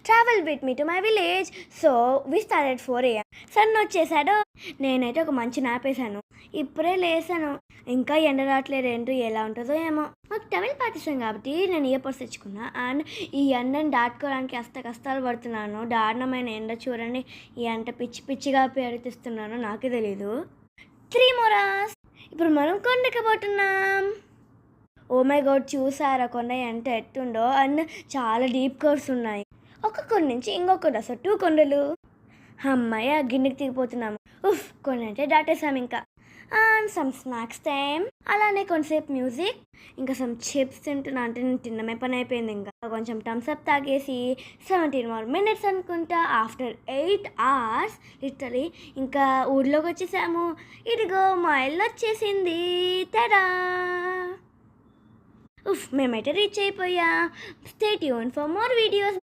Travel with me to my village. So we started 4 AM. Sun వచ్చేసాడు. నేనైతే ఒక మంచి నాప్ వేసాను. ఇప్పుడే లేసాను. ఇంకా ఎండ రావట్లేదు, ఏంటో ఎలా ఉంటుందో ఏమో. మాకు తమిళ్ పాటిస్తాం కాబట్టి నేను ఇయర్ పోడ్స్ తెచ్చుకున్నా. అండ్ ఈ ఎండను దాటుకోవడానికి కష్టాలు పడుతున్నాను. దారుణమైన ఎండ చూడండి. ఈ ఎండ పిచ్చి పిచ్చిగా పేరుతిస్తున్నాను, నాకే తెలీదు. 3 మోరాస్. ఇప్పుడు మనం కొండకపోతున్నాం. ఓ మై గాడ్, చూసారా కొండ ఎంత ఎట్టుండో. అండ్ చాలా డీప్ కర్వ్స్ ఉన్నాయి. ఒక కొండ నుంచి ఇంకొక అసలు 2 కొండలు. అమ్మాయి ఆ గిన్నెకి దిగిపోతున్నాము. కొన్ని అంటే దాటేసాం ఇంకా. And some snacks time. అలానే కొంతసేపు మ్యూజిక్, ఇంకా సమ్ చిప్స్ తింటున్నా. అంటే నేను తిన్నమే పని అయిపోయింది. ఇంకా కొంచెం థమ్స్అప్ తాగేసి 17 more minutes అనుకుంటా. ఆఫ్టర్ 8 hours లిటరలీ ఇంకా ఊర్లోకి వచ్చేసాము. ఇదిగో మా ఇల్లు వచ్చేసింది. తడా! మేమైతే రీచ్ అయిపోయా. Stay tune for more videos.